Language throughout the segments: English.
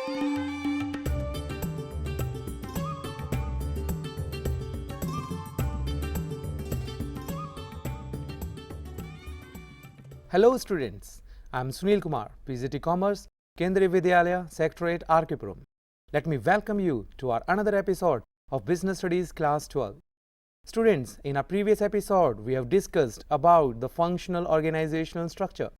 Hello students, I am Sunil Kumar, PGT Commerce, Kendriya Vidyalaya, Secretariat, RKpuram. Let me welcome you to our another episode of Business Studies Class 12. Students, in our previous episode, we have discussed about the functional organizational structure.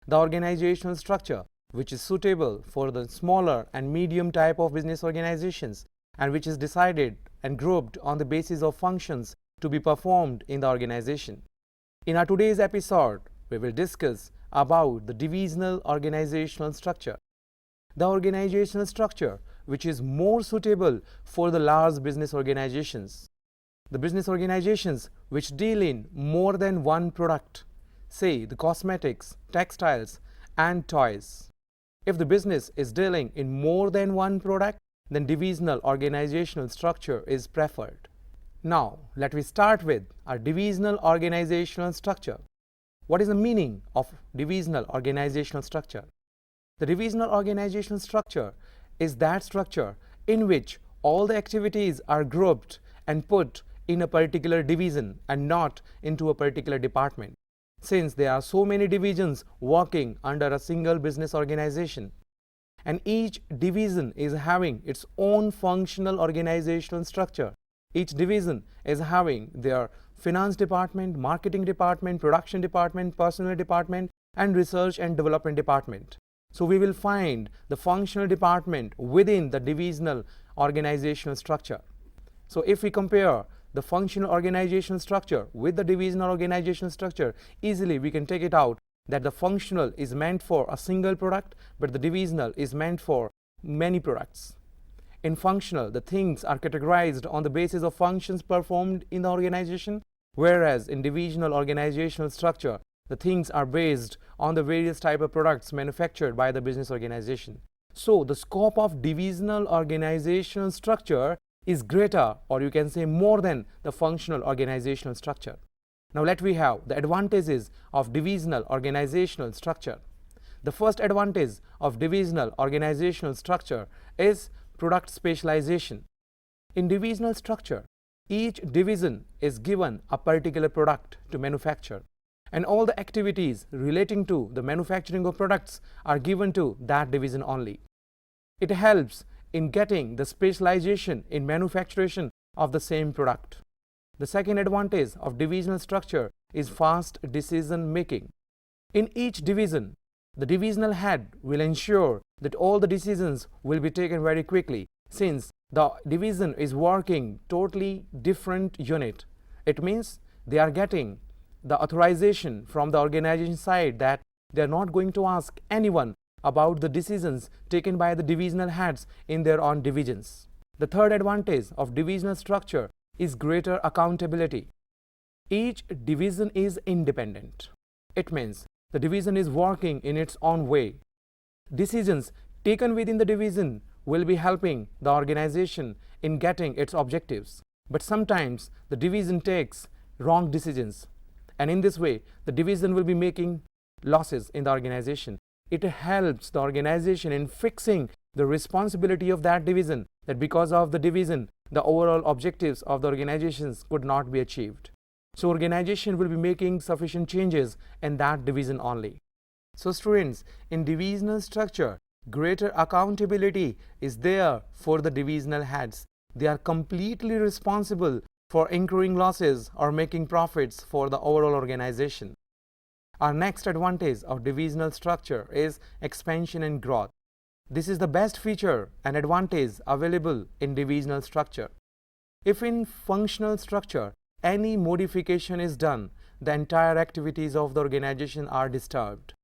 The organizational structure which is suitable for the smaller and medium type of business organizations and which is decided and grouped on the basis of functions to be performed in the organization. In our today's episode, we will discuss about the divisional organizational structure. The organizational structure which is more suitable for the large business organizations. The business organizations which deal in more than one product, say the cosmetics, textiles and toys. If the business is dealing in more than one product, then divisional organizational structure is preferred. Now, let me start with our divisional organizational structure. What is the meaning of divisional organizational structure? The divisional organizational structure is that structure in which all the activities are grouped and put in a particular division and not into a particular department, since there are so many divisions working under a single business organization. And each division is having its own functional organizational structure. Each division is having their finance department, marketing department, production department, personnel department, and research and development department. So we will find the functional department within the divisional organizational structure. So if we compare the functional organizational structure with the divisional organizational structure, easily we can take it out that the functional is meant for a single product, but the divisional is meant for many products. In functional, the things are categorized on the basis of functions performed in the organization, whereas in divisional organizational structure, the things are based on the various type of products manufactured by the business organization. So the scope of divisional organizational structure is greater, or you can say more than the functional organizational structure. Now let we have the advantages of divisional organizational structure. The first advantage of divisional organizational structure is product specialization. In divisional structure, each division is given a particular product to manufacture, and all the activities relating to the manufacturing of products are given to that division only. It helps in getting the specialization in manufacturing of the same product. The second advantage of divisional structure is fast decision making. In each division, the divisional head will ensure that all the decisions will be taken very quickly, since the division is working totally different unit. It means they are getting the authorization from the organization side that they are not going to ask anyone about the decisions taken by the divisional heads in their own divisions. The third advantage of divisional structure is greater accountability. Each division is independent. It means the division is working in its own way. Decisions taken within the division will be helping the organization in getting its objectives. But sometimes the division takes wrong decisions, and in this way the division will be making losses in the organization. It helps the organization in fixing the responsibility of that division, that because of the division the overall objectives of the organizations could not be achieved. So organization will be making sufficient changes in that division only. So students, in divisional structure, greater accountability is there for the divisional heads. They are completely responsible for incurring losses or making profits for the overall organization. Our next advantage of divisional structure is expansion and growth. This is the best feature and advantage available in divisional structure. If in functional structure any modification is done, the entire activities of the organization are disturbed.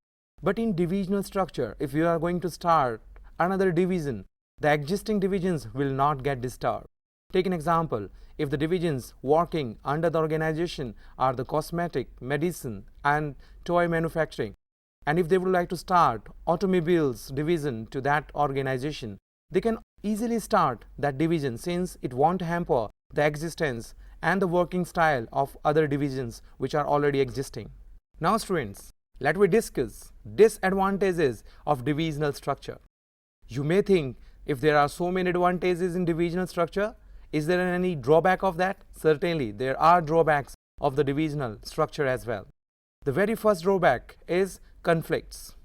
But in divisional structure, if you are going to start another division, the existing divisions will not get disturbed. Take an example. If the divisions working under the organization are the cosmetic, medicine and toy manufacturing, and if they would like to start automobiles division to that organization, they can easily start that division, since it won't hamper the existence and the working style of other divisions which are already existing. Now students, let me discuss disadvantages of divisional structure. You may think, if there are so many advantages in divisional structure, is there any drawback of that? Certainly, there are drawbacks of the divisional structure as well. The very first drawback is conflicts.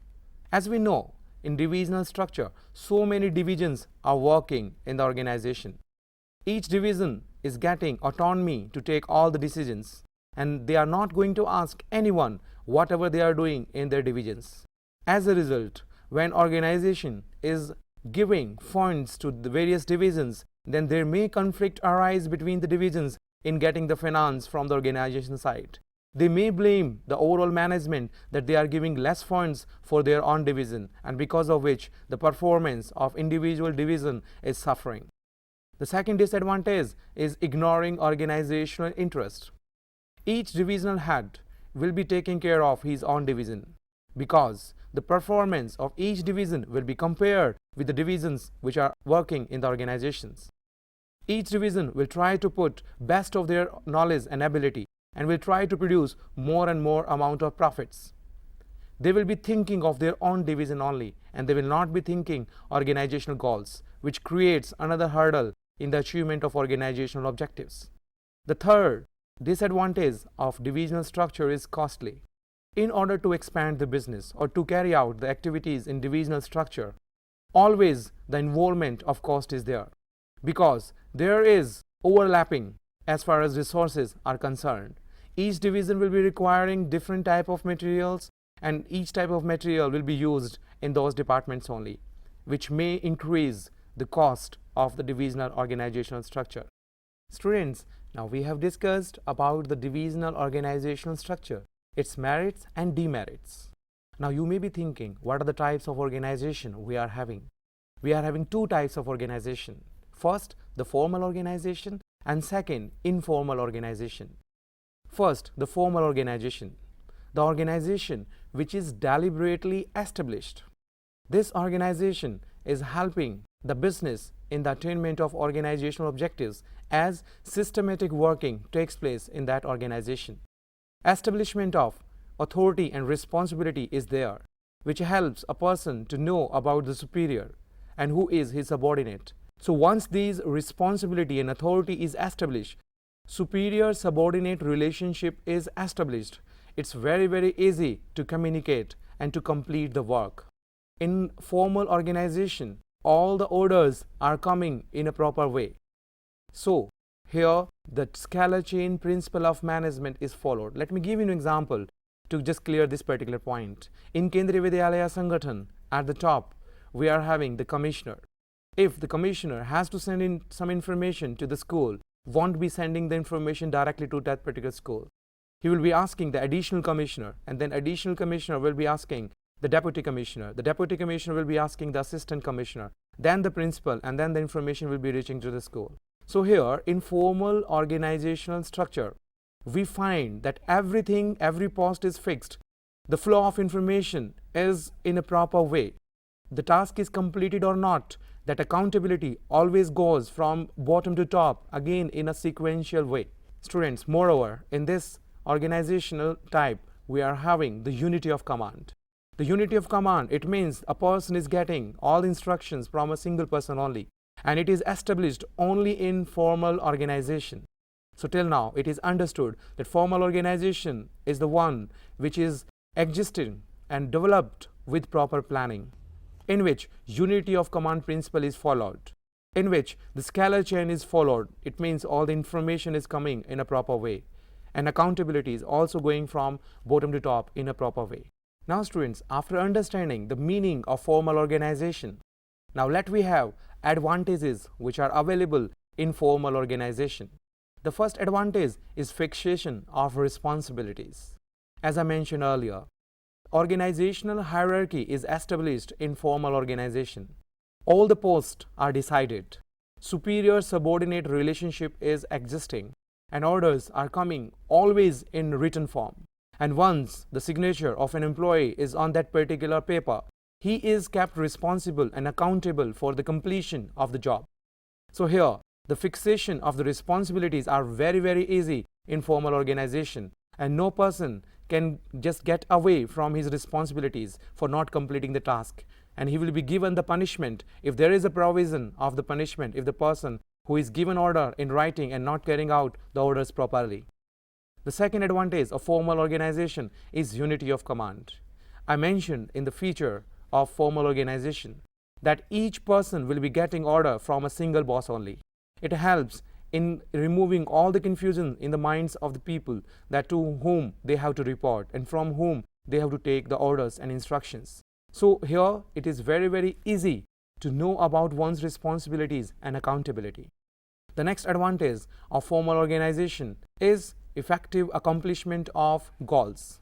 As we know, in divisional structure, so many divisions are working in the organization. Each division is getting autonomy to take all the decisions, and they are not going to ask anyone whatever they are doing in their divisions. As a result, when organization is giving funds to the various divisions, then there may conflict arise between the divisions in getting the finance from the organization side. They may blame the overall management that they are giving less funds for their own division, and because of which the performance of individual division is suffering. The second disadvantage is ignoring organizational interest. Each divisional head will be taking care of his own division, because the performance of each division will be compared with the divisions which are working in the organizations. Each division will try to put best of their knowledge and ability and will try to produce more and more amount of profits. They will be thinking of their own division only, and they will not be thinking organizational goals, which creates another hurdle in the achievement of organizational objectives. The third disadvantage of divisional structure is costly. In order to expand the business or to carry out the activities in divisional structure, always the involvement of cost is there, because there is overlapping as far as resources are concerned. Each division will be requiring different type of materials, and each type of material will be used in those departments only, which may increase the cost of the divisional organizational structure. Students, now we have discussed about the divisional organizational structure, its merits and demerits. Now you may be thinking, what are the types of organization we are having? We are having two types of organization. First, the formal organization, and second, informal organization. First, the formal organization. The organization which is deliberately established. This organization is helping the business in the attainment of organizational objectives as systematic working takes place in that organization. Establishment of authority and responsibility is there, which helps a person to know about the superior and who is his subordinate. So once these responsibility and authority is established, superior subordinate relationship is established, it's very easy to communicate and to complete the work. In formal organization, all the orders are coming in a proper way. So here the scalar chain principle of management is followed. Let me give you an example to just clear this particular point. In Kendriya Vidyalaya Sangathan, at the top we are having the commissioner. If the commissioner has to send in some information to the school, won't be sending the information directly to that particular school. He will be asking the additional commissioner, and then additional commissioner will be asking the deputy commissioner. The deputy commissioner will be asking the assistant commissioner, then the principal, and then the information will be reaching to the school. So here in formal organizational structure, we find that everything, every post is fixed. The flow of information is in a proper way. The task is completed or not, that accountability always goes from bottom to top, again in a sequential way. Students, moreover, in this organizational type, we are having the unity of command. The unity of command, it means a person is getting all instructions from a single person only, and it is established only in formal organization. So till now, it is understood that formal organization is the one which is existing and developed with proper planning, in which unity of command principle is followed, in which the scalar chain is followed. It means all the information is coming in a proper way, and accountability is also going from bottom to top in a proper way. Now students, after understanding the meaning of formal organization, now let we have advantages which are available in formal organization. The first advantage is fixation of responsibilities. As I mentioned earlier, organizational hierarchy is established in formal organization. All the posts are decided. Superior subordinate relationship is existing, and orders are coming always in written form. And once the signature of an employee is on that particular paper, he is kept responsible and accountable for the completion of the job. So here, the fixation of the responsibilities are very easy in formal organization, and no person can just get away from his responsibilities for not completing the task. and he will be given the punishment if there is a provision of the punishment if the person who is given order in writing and not carrying out the orders properly. The second advantage of formal organization is unity of command. I mentioned in the feature of formal organization that each person will be getting order from a single boss only. It helps in removing all the confusion in the minds of the people that to whom they have to report and from whom they have to take the orders and instructions. So here it is very easy to know about one's responsibilities and accountability. The next advantage of formal organization is effective accomplishment of goals.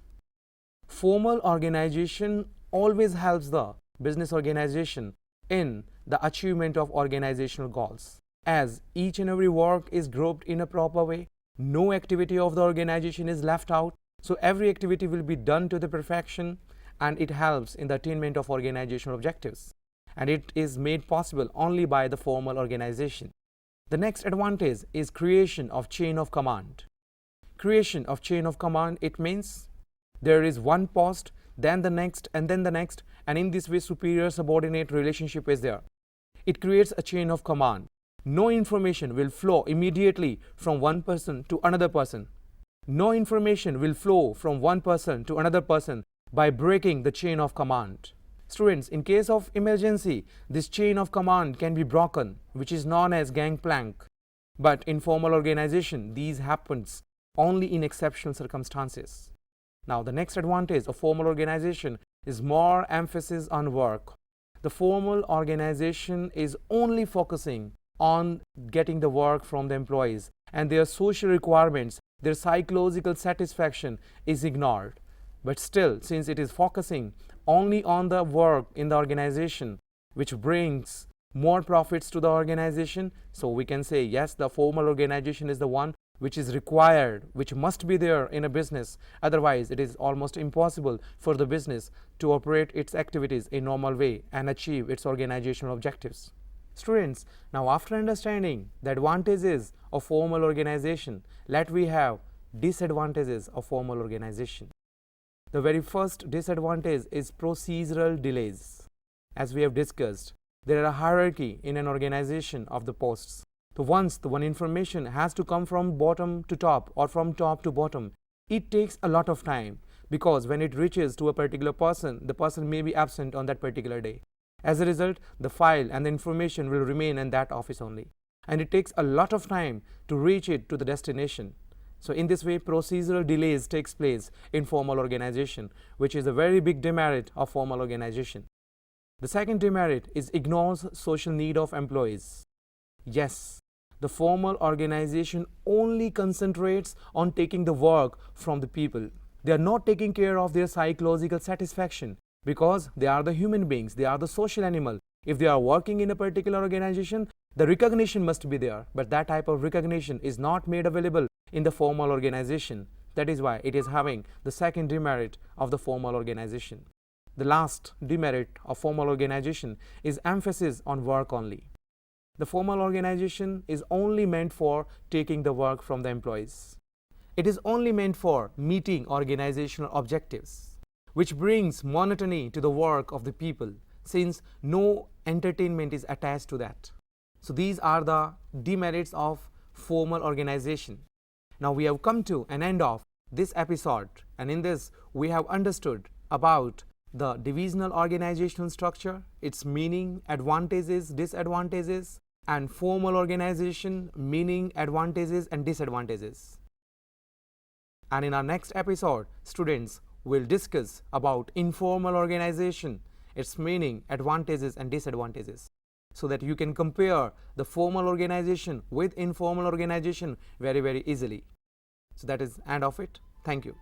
Formal organization always helps the business organization in the achievement of organizational goals. As each and every work is grouped in a proper way, no activity of the organization is left out, so every activity will be done to the perfection, and it helps in the attainment of organizational objectives. And it is made possible only by the formal organization. The next advantage is creation of chain of command. Creation of chain of command, it means there is one post, then the next, and then the next, and in this way superior subordinate relationship is there. It creates a chain of command. No information will flow immediately from one person to another person. No information will flow from one person to another person by breaking the chain of command. Students, in case of emergency, this chain of command can be broken, which is known as gangplank. But in formal organization, these happens only in exceptional circumstances. Now, the next advantage of formal organization is more emphasis on work. The formal organization is only focusing on getting the work from the employees, and their social requirements, their psychological satisfaction is ignored. But still, since it is focusing only on the work in the organization, which brings more profits to the organization, so we can say yes, the formal organization is the one which is required, which must be there in a business. Otherwise, it is almost impossible for the business to operate its activities in normal way and achieve its organizational objectives. Students, now after understanding the advantages of formal organization, let we have disadvantages of formal organization. The very first disadvantage is procedural delays. As we have discussed, there are a hierarchy in an organization of the posts. So once the one information has to come from bottom to top or from top to bottom, it takes a lot of time, because when it reaches to a particular person, the person may be absent on that particular day. As a result, the file and the information will remain in that office only, and it takes a lot of time to reach it to the destination. So in this way, procedural delays takes place in formal organization, which is a very big demerit of formal organization. The second demerit is ignores social need of employees. Yes, the formal organization only concentrates on taking the work from the people. They are not taking care of their psychological satisfaction, because they are the human beings, they are the social animal. If they are working in a particular organization, the recognition must be there, but that type of recognition is not made available in the formal organization. That is why it is having the second demerit of the formal organization. The last demerit of formal organization is emphasis on work only. The formal organization is only meant for taking the work from the employees. It is only meant for meeting organizational objectives, which brings monotony to the work of the people, since no entertainment is attached to that. So these are the demerits of formal organization. Now we have come to an end of this episode, and in this we have understood about the divisional organizational structure, its meaning, advantages, disadvantages, and formal organization, meaning, advantages and disadvantages. And in our next episode, students will discuss about informal organization, its meaning, advantages and disadvantages, so that you can compare the formal organization with informal organization very easily. So that is end of it. Thank you.